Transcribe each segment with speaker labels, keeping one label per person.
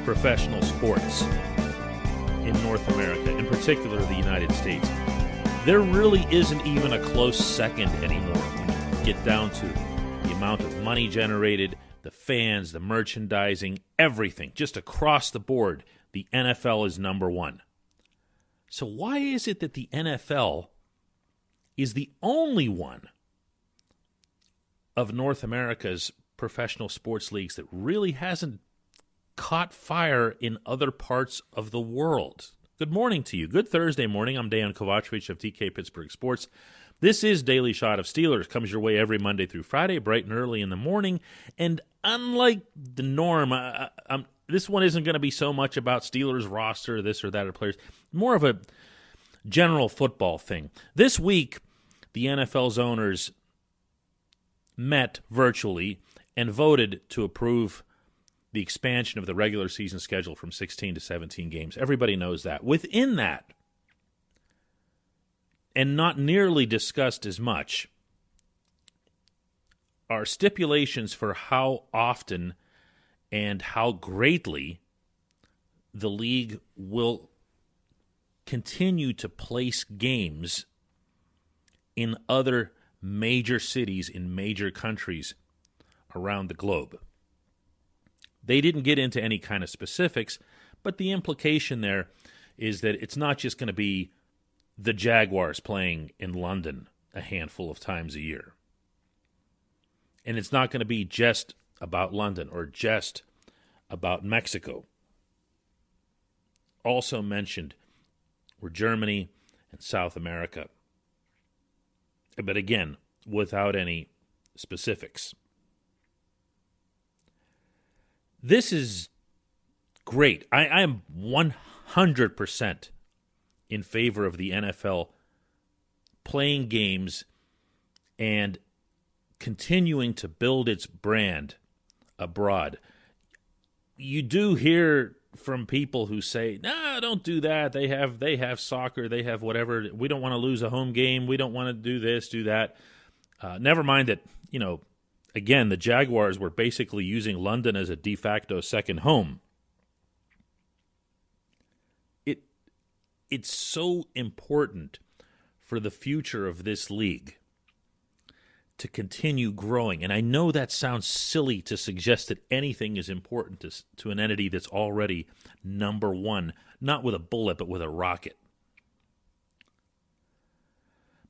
Speaker 1: professional sports in North America, in particular the United States, there really isn't even a close second anymore when you get down to the amount of money generated, the fans, the merchandising, everything, just across the board. The NFL is number one. So why is it that the NFL is the only one of North America's professional sports leagues that really hasn't caught fire in other parts of the world? Good morning to you. Good Thursday morning. I'm Dejan Kovacevic of TK Pittsburgh Sports. This is Daily Shot of Steelers. Comes your way every Monday through Friday, bright and early in the morning. And unlike the norm, this one isn't going to be so much about Steelers roster, this or that, or players. More of a general football thing. This week, the NFL's owners met virtually and voted to approve the expansion of the regular season schedule from 16 to 17 games. Everybody knows that. Within that, and not nearly discussed as much, are stipulations for how often and how greatly the league will continue to place games in other major cities in major countries around the globe. They didn't get into any kind of specifics, but the implication there is that it's not just going to be the Jaguars playing in London a handful of times a year. And it's not going to be just about London or just about Mexico. Also mentioned were Germany and South America. But again, without any specifics. This is great. I am 100% in favor of the NFL playing games and continuing to build its brand abroad. You do hear from people who say, "No, don't do that. They have soccer. They have whatever. We don't want to lose a home game. We don't want to do this, do that." Never mind that, again, the Jaguars were basically using London as a de facto second home. It's so important for the future of this league to continue growing. And I know that sounds silly to suggest that anything is important to an entity that's already number one, not with a bullet, but with a rocket.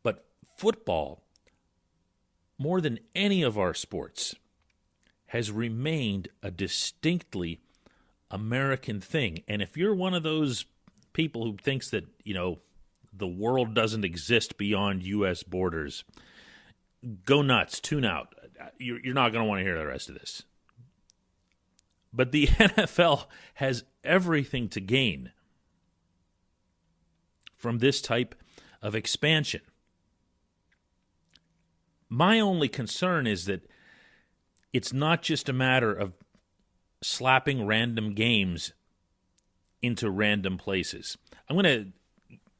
Speaker 1: But football, more than any of our sports, has remained a distinctly American thing. And if you're one of those people who thinks that, the world doesn't exist beyond U.S. borders, go nuts, tune out. You're not going to want to hear the rest of this. But the NFL has everything to gain from this type of expansion. My only concern is that it's not just a matter of slapping random games into random places. I'm going to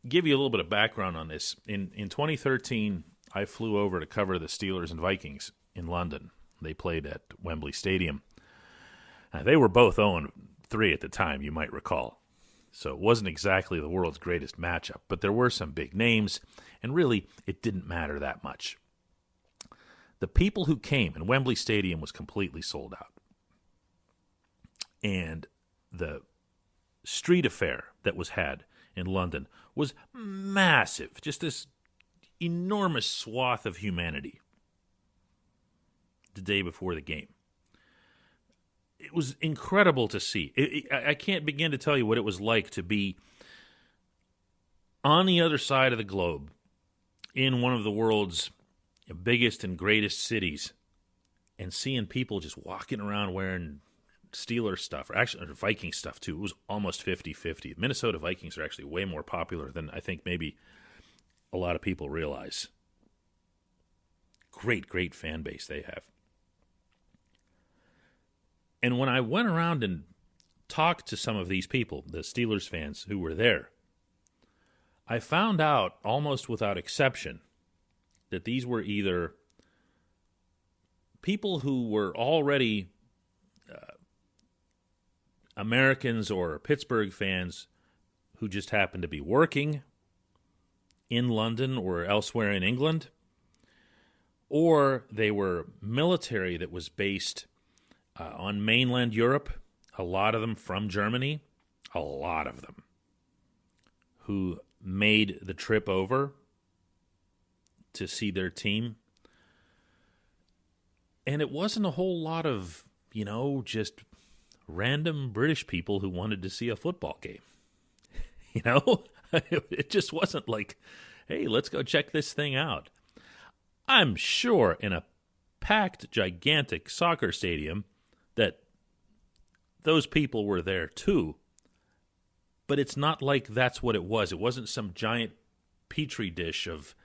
Speaker 1: give you a little bit of background on this. In 2013, I flew over to cover the Steelers and Vikings in London. They played at Wembley Stadium. They were both 0-3 at the time, you might recall. So it wasn't exactly the world's greatest matchup, but there were some big names, and really, it didn't matter that much. The people who came, and Wembley Stadium was completely sold out. And the street affair that was had in London was massive, just this enormous swath of humanity the day before the game. It was incredible to see. I can't begin to tell you what it was like to be on the other side of the globe in one of the world's biggest and greatest cities and seeing people just walking around wearing Steelers stuff, or actually Viking stuff too. It was almost 50-50. Minnesota Vikings are actually way more popular than I think maybe a lot of people realize. Great fan base they have. And when I went around and talked to some of these people, the Steelers fans who were there, I found out almost without exception that these were either people who were already Americans or Pittsburgh fans who just happened to be working in London or elsewhere in England, or they were military that was based on mainland Europe, a lot of them from Germany, a lot of them who made the trip over to see their team. And it wasn't a whole lot of, just random British people who wanted to see a football game. It just wasn't like, hey, let's go check this thing out. I'm sure in a packed, gigantic soccer stadium that those people were there too. But it's not like that's what it was. It wasn't some giant petri dish of,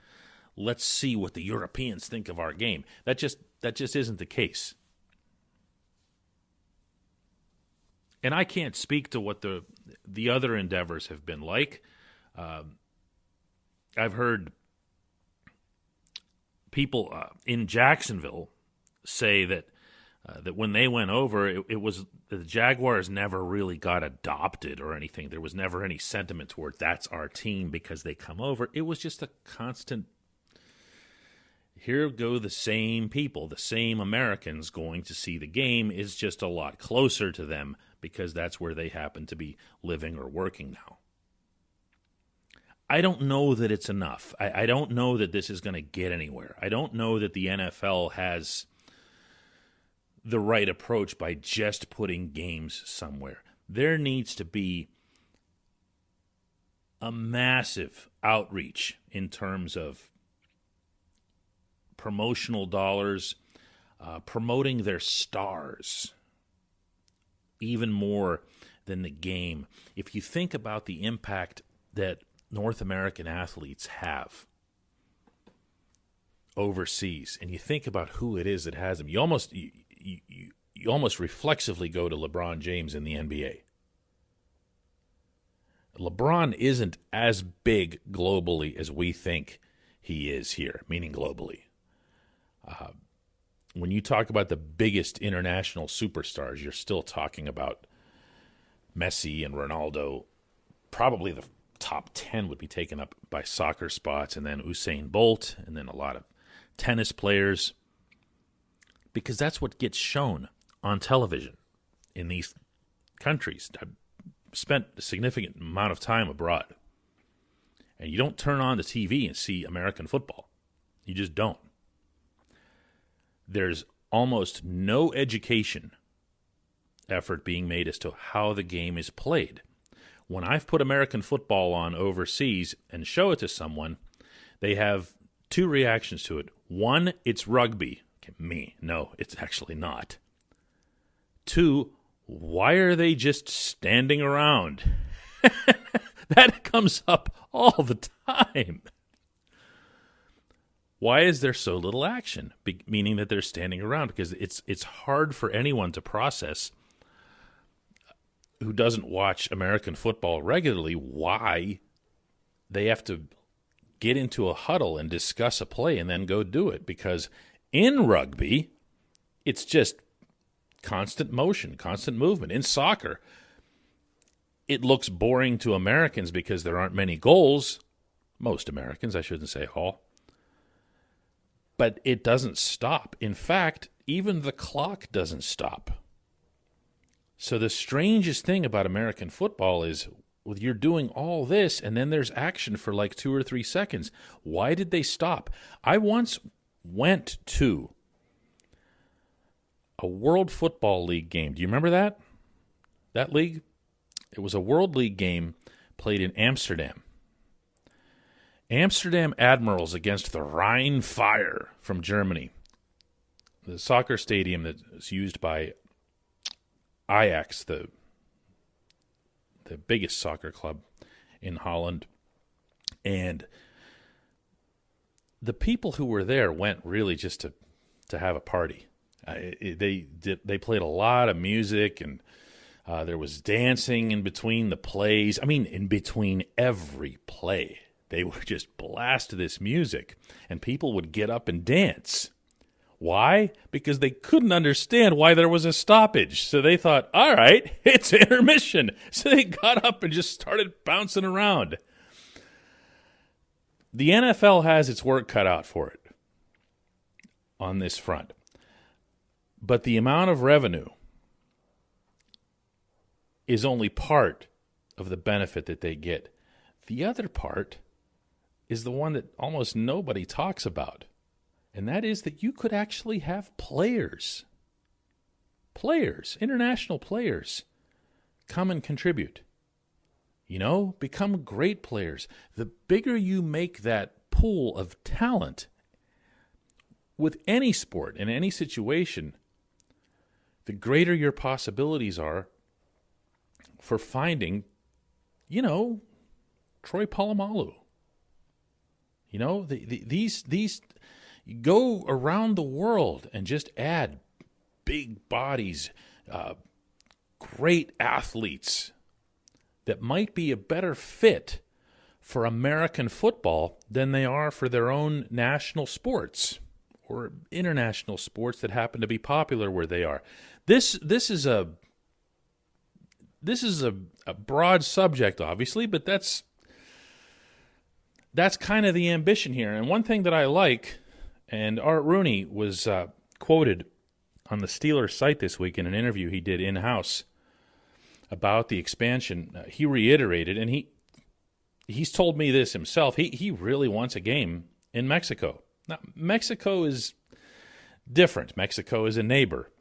Speaker 1: let's see what the Europeans think of our game. That just isn't the case. And I can't speak to what the other endeavors have been like. I've heard people in Jacksonville say that when they went over, it was the Jaguars never really got adopted or anything. There was never any sentiment toward that's our team because they come over. It was just a constant, here go the same people, the same Americans going to see the game. Is just a lot closer to them because that's where they happen to be living or working now. I don't know that it's enough. I don't know that this is going to get anywhere. I don't know that the NFL has the right approach by just putting games somewhere. There needs to be a massive outreach in terms of promotional dollars, promoting their stars even more than the game. If you think about the impact that North American athletes have overseas, and you think about who it is that has them, you almost reflexively go to LeBron James in the NBA. LeBron isn't as big globally as we think he is here, meaning globally. When you talk about the biggest international superstars, you're still talking about Messi and Ronaldo. Probably the top 10 would be taken up by soccer spots, and then Usain Bolt, and then a lot of tennis players, because that's what gets shown on television in these countries. I've spent a significant amount of time abroad, and you don't turn on the TV and see American football. You just don't. There's almost no education effort being made as to how the game is played. When I've put American football on overseas and show it to someone, they have two reactions to it. One, it's rugby. Me, no, it's actually not. Two, why are they just standing around? That comes up all the time. Why is there so little action? Meaning that they're standing around, because it's hard for anyone to process who doesn't watch American football regularly why they have to get into a huddle and discuss a play and then go do it. Because in rugby, it's just constant motion, constant movement. In soccer, it looks boring to Americans because there aren't many goals. Most Americans, I shouldn't say all. But it doesn't stop. In fact, even the clock doesn't stop. So the strangest thing about American football is you're doing all this and then there's action for like 2 or 3 seconds. Why did they stop? I once went to a World Football League game. Do you remember that? That league? It was a World League game played in Amsterdam. Amsterdam Admirals against the Rhine Fire from Germany. The soccer stadium that is used by Ajax, the biggest soccer club in Holland. And the people who were there went really just to have a party. They played a lot of music, and there was dancing in between the plays. I mean, in between every play. They would just blast this music, and people would get up and dance. Why? Because they couldn't understand why there was a stoppage. So they thought, all right, it's intermission. So they got up and just started bouncing around. The NFL has its work cut out for it on this front. But the amount of revenue is only part of the benefit that they get. The other part is the one that almost nobody talks about. And that is that you could actually have players, international players, come and contribute. Become great players. The bigger you make that pool of talent with any sport, in any situation, the greater your possibilities are for finding, Troy Polamalu. These go around the world and just add big bodies, great athletes that might be a better fit for American football than they are for their own national sports or international sports that happen to be popular where they are. This is a broad subject, obviously, but that's kind of the ambition here. And one thing that I like, and Art Rooney was quoted on the Steelers site this week in an interview he did in-house about the expansion. He reiterated, and he's told me this himself, he really wants a game in Mexico. Now, Mexico is different. Mexico is a neighbor.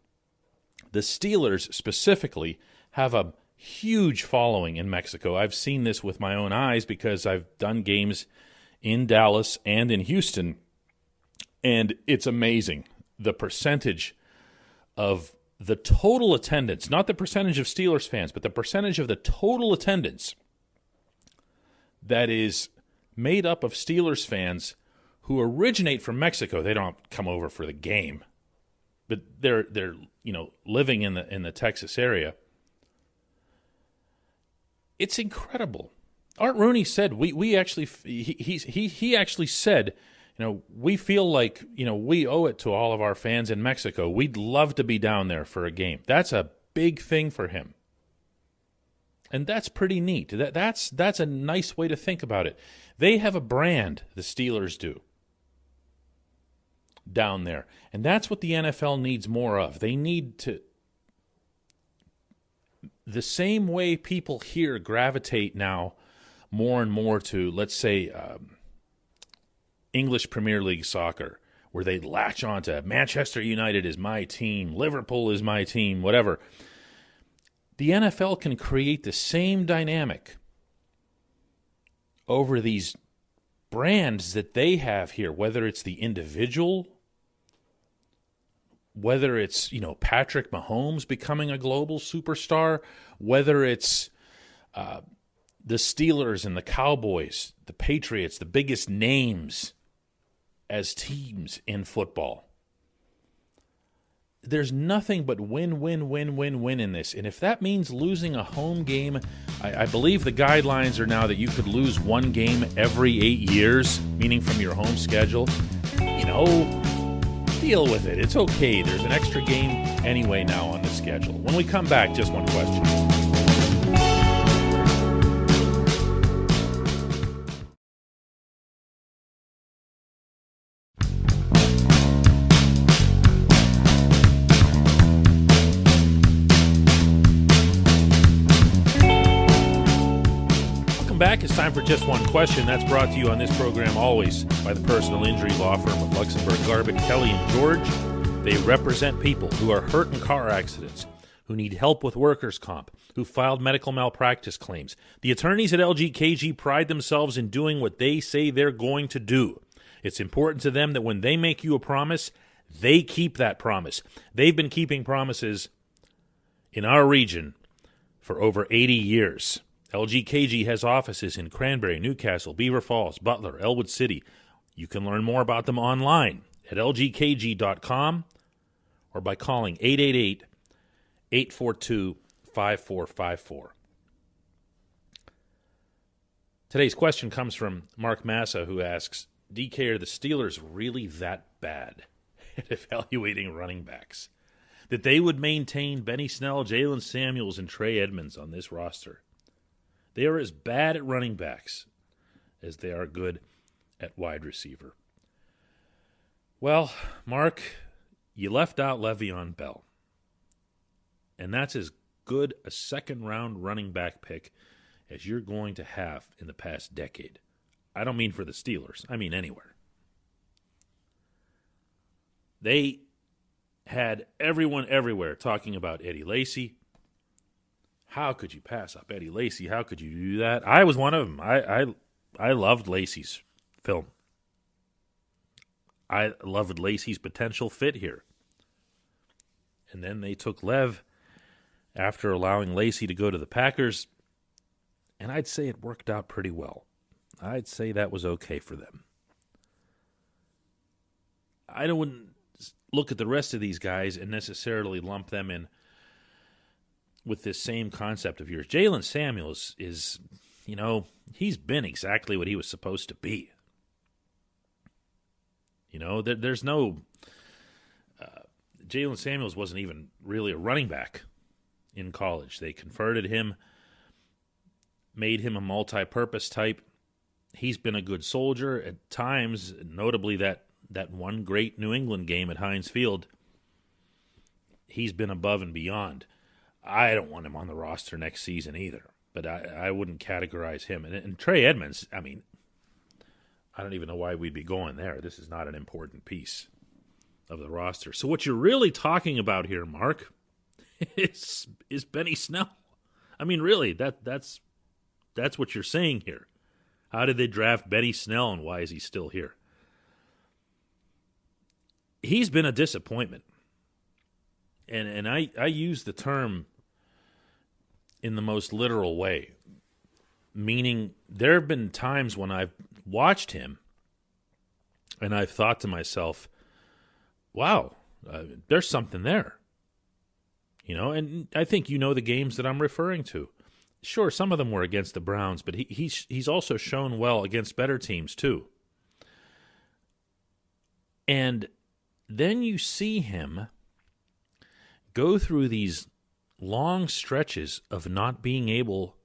Speaker 1: The Steelers specifically have a huge following in Mexico. I've seen this with my own eyes because I've done games in Dallas and in Houston, and it's amazing the percentage of the total attendance, not the percentage of Steelers fans, but the percentage of the total attendance that is made up of Steelers fans who originate from Mexico. They don't come over for the game, but they're living in the Texas area. It's incredible. Art Rooney said he actually said, we feel like, we owe it to all of our fans in Mexico. We'd love to be down there for a game. That's a big thing for him. And that's pretty neat. That's a nice way to think about it. They have a brand, the Steelers do, down there. And that's what the NFL needs more of. They need to, the same way people here gravitate now more and more to, let's say, English Premier League soccer, where they latch on to Manchester United is my team, Liverpool is my team, whatever. The NFL can create the same dynamic over these brands that they have here, whether it's the individual, whether it's, Patrick Mahomes becoming a global superstar, whether it's the Steelers and the Cowboys, the Patriots, the biggest names as teams in football. There's nothing but win, win, win, win, win in this. And if that means losing a home game, I believe the guidelines are now that you could lose one game every 8 years, meaning from your home schedule. Deal with it. It's okay. There's an extra game anyway now on the schedule. When we come back, just one question. Back. It's time for Just One Question. That's brought to you on this program always by the personal injury law firm of Luxembourg, Garbutt, Kelly & George. They represent people who are hurt in car accidents, who need help with workers' comp, who filed medical malpractice claims. The attorneys at LGKG pride themselves in doing what they say they're going to do. It's important to them that when they make you a promise, they keep that promise. They've been keeping promises in our region for over 80 years. LGKG has offices in Cranberry, Newcastle, Beaver Falls, Butler, Elwood City. You can learn more about them online at lgkg.com or by calling 888-842-5454. Today's question comes from Mark Massa, who asks, DK, are the Steelers really that bad? at evaluating running backs. That they would maintain Benny Snell, Jalen Samuels, and Trey Edmonds on this roster. They are as bad at running backs as they are good at wide receiver. Well, Mark, you left out Le'Veon Bell. And that's as good a second-round running back pick as you're going to have in the past decade. I don't mean for the Steelers. I mean anywhere. They had everyone everywhere talking about Eddie Lacy. How could you pass up Eddie Lacy? How could you do that? I was one of them. I loved Lacy's film. I loved Lacy's potential fit here. And then they took Lev after allowing Lacy to go to the Packers, and I'd say it worked out pretty well. I'd say that was okay for them. I wouldn't look at the rest of these guys and necessarily lump them in with this same concept of yours. Jalen Samuels is, he's been exactly what he was supposed to be. There's no... Jalen Samuels wasn't even really a running back in college. They converted him, made him a multi-purpose type. He's been a good soldier at times, notably that one great New England game at Heinz Field. He's been above and beyond. I don't want him on the roster next season either, but I wouldn't categorize him. And Trey Edmonds, I don't even know why we'd be going there. This is not an important piece of the roster. So what you're really talking about here, Mark, is Benny Snell. Really, that's what you're saying here. How did they draft Benny Snell, and why is he still here? He's been a disappointment. And I use the term in the most literal way, meaning there have been times when I've watched him and I've thought to myself, wow, there's something there. And I think the games that I'm referring to. Sure, some of them were against the Browns, but he's also shown well against better teams too. And then you see him go through these long stretches of not being able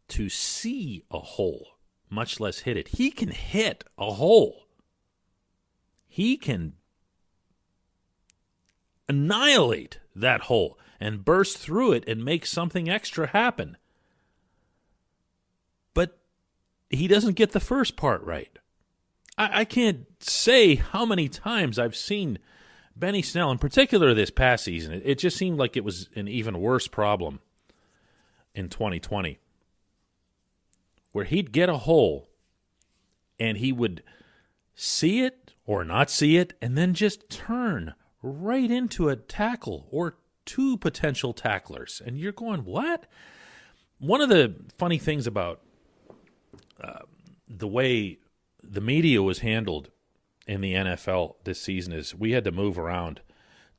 Speaker 1: to see a hole, much less hit it. He can hit a hole. He can annihilate that hole and burst through it and make something extra happen. But he doesn't get the first part right. I can't say how many times I've seen Benny Snell, in particular this past season. It just seemed like it was an even worse problem in 2020, where he'd get a hole and he would see it or not see it and then just turn right into a tackle or two potential tacklers. And you're going, what? One of the funny things about the way the media was handled in the NFL this season is we had to move around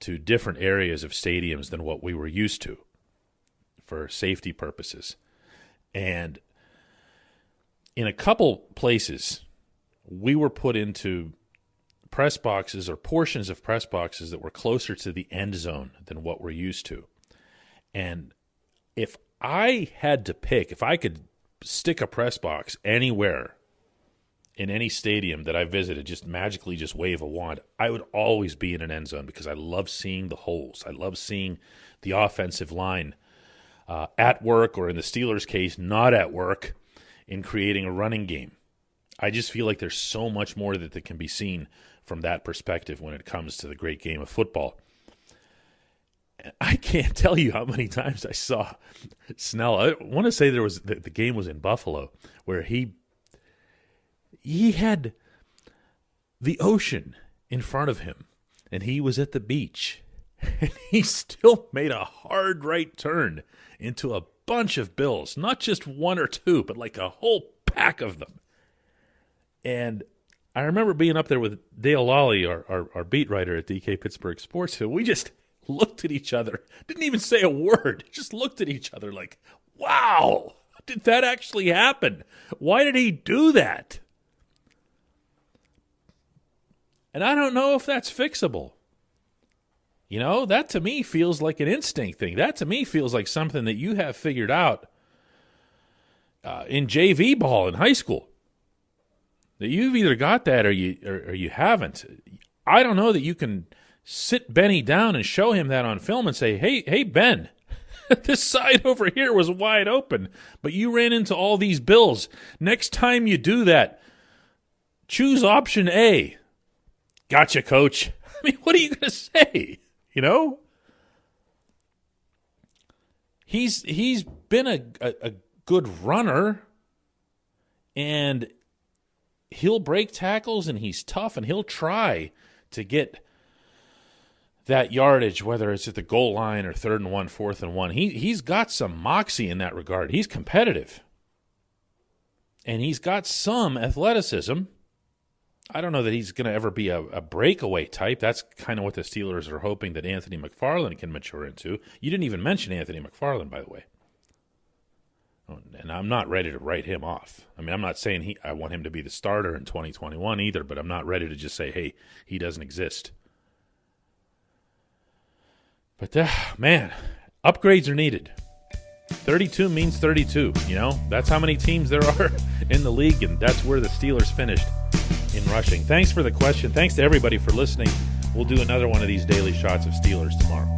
Speaker 1: to different areas of stadiums than what we were used to for safety purposes. And in a couple places, we were put into press boxes or portions of press boxes that were closer to the end zone than what we're used to. And if I had to pick, if I could stick a press box anywhere in any stadium that I visited, just magically just wave a wand, I would always be in an end zone because I love seeing the holes. I love seeing the offensive line at work, or in the Steelers' case, not at work, in creating a running game. I just feel like there's so much more that can be seen from that perspective when it comes to the great game of football. I can't tell you how many times I saw Snell. I want to say the game was in Buffalo, where he had the ocean in front of him, and he was at the beach, and he still made a hard right turn into a bunch of Bills, not just one or two, but like a whole pack of them. And I remember being up there with Dale Lawley, our beat writer at DK Pittsburgh Sports, and we just looked at each other, didn't even say a word, just looked at each other like, wow, did that actually happen? Why did he do that? And I don't know if that's fixable. That to me feels like an instinct thing. That to me feels like something that you have figured out in JV ball in high school. That you've either got that or you haven't. I don't know that you can sit Benny down and show him that on film and say, hey, Ben, this side over here was wide open, but you ran into all these bills. Next time you do that, choose option A. Gotcha, coach. I mean, what are you going to say? He's been a good runner, and he'll break tackles, and he's tough, and he'll try to get that yardage, whether it's at the goal line or 3rd and 1, 4th and 1. He's got some moxie in that regard. He's competitive, and he's got some athleticism. I don't know that he's going to ever be a breakaway type. That's kind of what the Steelers are hoping that Anthony McFarland can mature into. You didn't even mention Anthony McFarland, by the way. And I'm not ready to write him off. I mean, I'm not saying I want him to be the starter in 2021 either, but I'm not ready to just say, hey, he doesn't exist. But, man, upgrades are needed. 32 means 32, That's how many teams there are in the league, and that's where the Steelers finished in rushing. Thanks for the question. Thanks to everybody for listening. We'll do another one of these daily shots of Steelers tomorrow.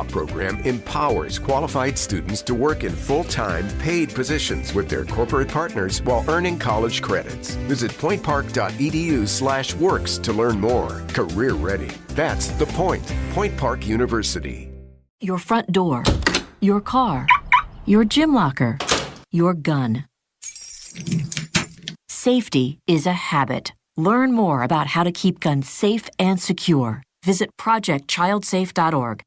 Speaker 2: Program empowers qualified students to work in full-time, paid positions with their corporate partners while earning college credits. Visit pointpark.edu/works to learn more. Career ready. That's the point. Point Park University.
Speaker 3: Your front door, your car, your gym locker, your gun. Safety is a habit. Learn more about how to keep guns safe and secure. Visit projectchildsafe.org.